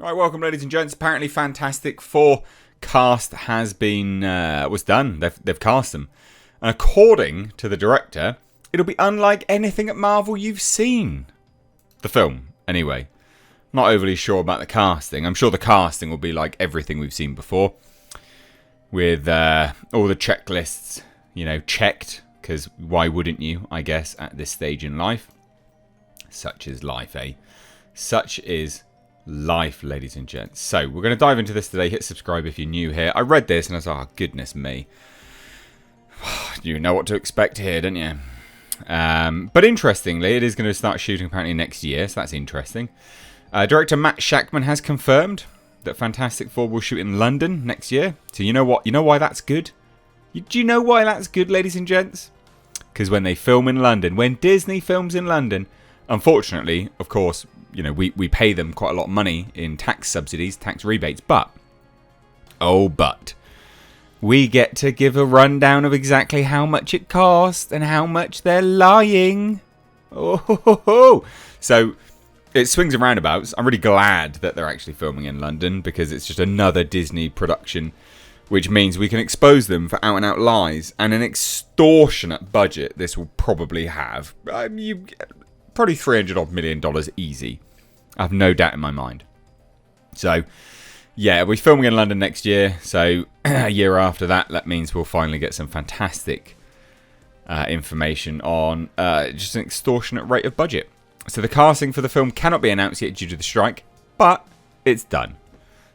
Right, welcome, ladies and gents. Apparently, Fantastic Four cast has been was done. They've cast them, and according to the director, it'll be unlike anything at Marvel you've seen. The film, anyway. Not overly sure about the casting. I'm sure the casting will be like everything we've seen before, with all the checklists, checked. Because why wouldn't you? I guess at this stage in life, such is life, eh? Such is life, ladies and gents. So we're going to dive into this today. Hit subscribe if you're new here. I read this and I was like, oh, goodness me. You know what to expect here, don't you? But interestingly, it is going to start shooting apparently next year, so that's interesting. Director Matt Shakman has confirmed that Fantastic Four will shoot in London next year. So you know what? You know why that's good? Do you know why that's good, ladies and gents? Because when they film in London, when Disney films in London, unfortunately, of course, we pay them quite a lot of money in tax subsidies, tax rebates, but we get to give a rundown of exactly how much it cost and how much they're lying. So it swings and roundabouts. I'm really glad that they're actually filming in London because it's just another Disney production, which means we can expose them for out-and-out lies and an extortionate budget this will probably have. Probably $300 million easy. I have no doubt in my mind. So, yeah, we're filming in London next year. So, a year after that means we'll finally get some fantastic information on just an extortionate rate of budget. So, the casting for the film cannot be announced yet due to the strike, but it's done.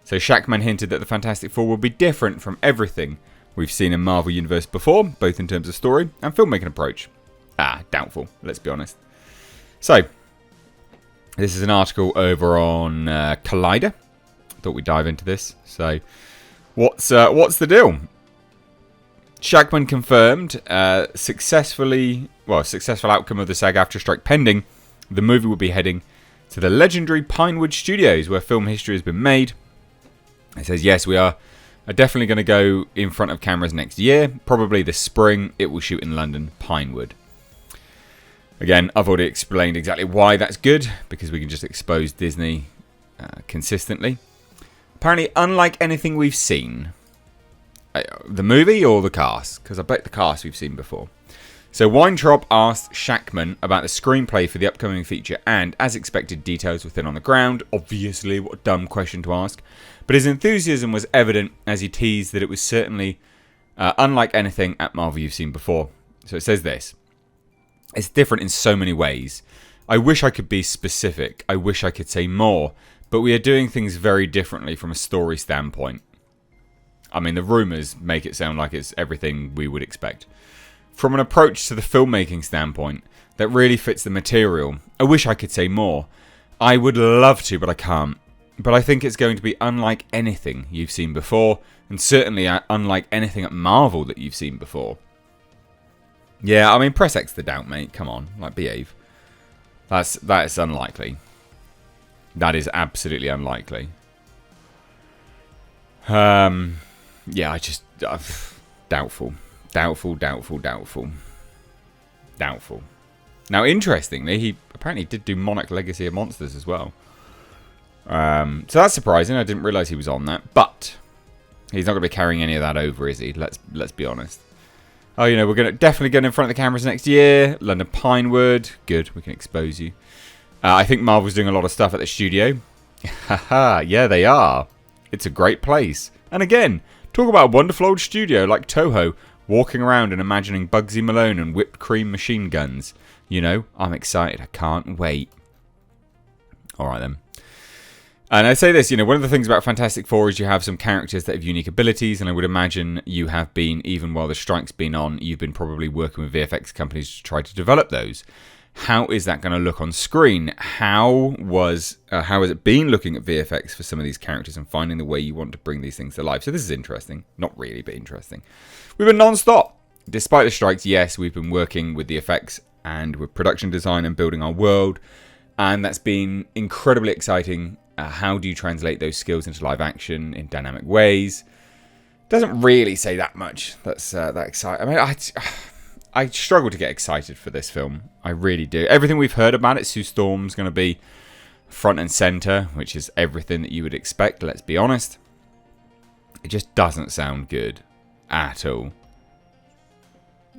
So, Shakman hinted that the Fantastic Four will be different from everything we've seen in Marvel Universe before, both in terms of story and filmmaking approach. Doubtful, let's be honest. So, this is an article over on Collider. Thought we'd dive into this. So, what's the deal? Shakman confirmed successful outcome of the SAG-AFTRA strike pending. The movie will be heading to the legendary Pinewood Studios, where film history has been made. It says, yes, we are definitely going to go in front of cameras next year. Probably this spring. It will shoot in London, Pinewood. Again, I've already explained exactly why that's good, because we can just expose Disney consistently. Apparently, unlike anything we've seen. The movie or the cast? Because I bet the cast we've seen before. So Weintraub asked Shakman about the screenplay for the upcoming feature and, as expected, details were thin on the ground. Obviously, what a dumb question to ask. But his enthusiasm was evident as he teased that it was certainly unlike anything at Marvel you've seen before. So it says this. It's different in so many ways. I wish I could be specific. I wish I could say more. But we are doing things very differently from a story standpoint. I mean, the rumours make it sound like it's everything we would expect. From an approach to the filmmaking standpoint, that really fits the material. I wish I could say more. I would love to, but I can't. But I think it's going to be unlike anything you've seen before. And certainly unlike anything at Marvel that you've seen before. Yeah, I mean, press X to doubt, mate. Come on, behave. That is unlikely. That is absolutely unlikely. Yeah, I just doubtful. Now, interestingly, he apparently did do Monarch: Legacy of Monsters as well. So that's surprising. I didn't realise he was on that, but he's not going to be carrying any of that over, is he? Let's be honest. Oh, we're going to definitely get in front of the cameras next year. London Pinewood. Good, we can expose you. I think Marvel's doing a lot of stuff at the studio. Haha, yeah, they are. It's a great place. And again, talk about a wonderful old studio like Toho, walking around and imagining Bugsy Malone and whipped cream machine guns. I'm excited. I can't wait. All right, then. And I say this, one of the things about Fantastic Four is you have some characters that have unique abilities, and I would imagine you have been, even while the strike's been on, you've been probably working with VFX companies to try to develop those. How is that going to look on screen? How has it been looking at VFX for some of these characters and finding the way you want to bring these things to life? So this is interesting. Not really, but interesting. We've been non-stop. Despite the strikes, yes, we've been working with the effects and with production design and building our world, and that's been incredibly exciting. How do you translate those skills into live action in dynamic ways? Doesn't really say that much. That's that exciting. I mean, I struggle to get excited for this film. I really do. Everything we've heard about it, Sue Storm's going to be front and center, which is everything that you would expect, let's be honest. It just doesn't sound good at all.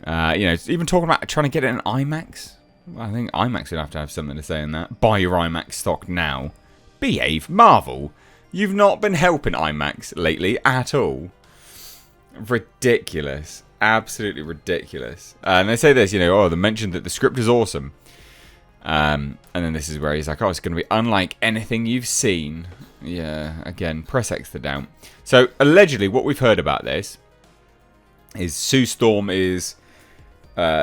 You know, even talking about trying to get it in IMAX. I think IMAX would have to have something to say in that. Buy your IMAX stock now. Behave, Marvel. You've not been helping IMAX lately at all. Ridiculous. Absolutely ridiculous. And they say this, you know, oh, they mentioned that the script is awesome. And then this is where he's like, oh, it's going to be unlike anything you've seen. Yeah, again, press X to down. So, allegedly, what we've heard about this is Sue Storm is...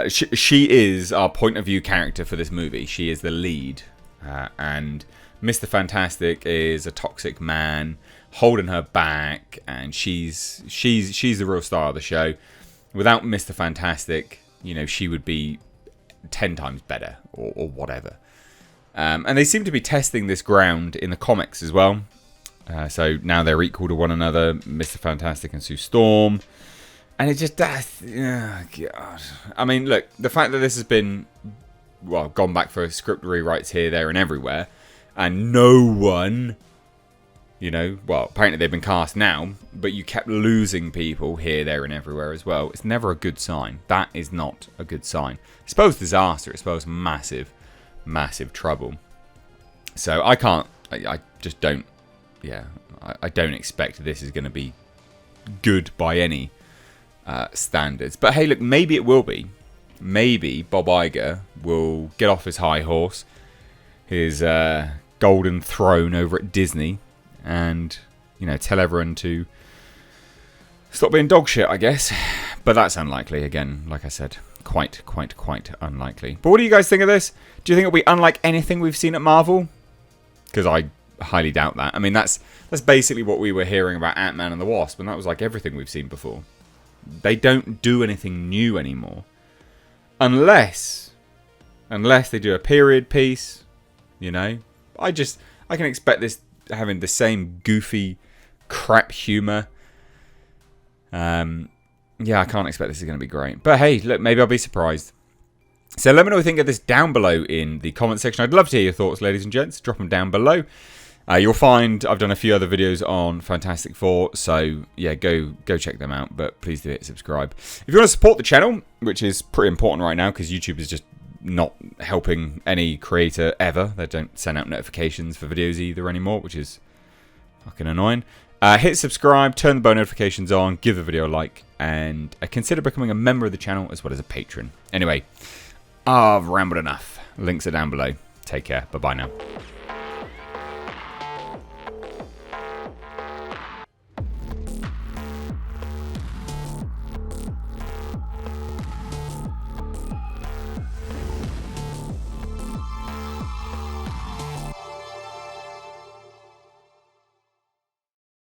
she is our point of view character for this movie. She is the lead. And Mr. Fantastic is a toxic man holding her back. And she's the real star of the show. Without Mr. Fantastic, you know, she would be 10 times better or whatever. And they seem to be testing this ground in the comics as well. So now they're equal to one another, Mr. Fantastic and Sue Storm. And it just, oh God. I mean, look, the fact that this has been, well, gone back for script rewrites here, there, and everywhere, and no one, you know, well, apparently they've been cast now, but you kept losing people here, there, and everywhere as well. It's never a good sign. That is not a good sign. It spells disaster. It spells massive, massive trouble. So I just don't, yeah, I don't expect this is going to be good by any standards. But hey, look, maybe it will be. Maybe Bob Iger will get off his high horse, his golden throne over at Disney, and, you know, tell everyone to stop being dog shit, I guess. But that's unlikely. Again, like I said, quite unlikely. But what do you guys think of this? Do you think it'll be unlike anything we've seen at Marvel? Because I highly doubt that. I mean, that's basically what we were hearing about Ant-Man and the Wasp, and that was like everything we've seen before. They don't do anything new anymore. Unless they do a period piece, you know. I can expect this having the same goofy crap humour. Yeah, I can't expect this is going to be great. But hey, look, maybe I'll be surprised. So let me know what you think of this down below in the comment section. I'd love to hear your thoughts, ladies and gents. Drop them down below. You'll find I've done a few other videos on Fantastic Four, so yeah, go check them out. But please do hit subscribe. If you want to support the channel, which is pretty important right now because YouTube is just not helping any creator ever. They don't send out notifications for videos either anymore, which is fucking annoying. Hit subscribe, turn the bell notifications on, give the video a like, and consider becoming a member of the channel as well as a patron. Anyway, I've rambled enough. Links are down below. Take care. Bye-bye now.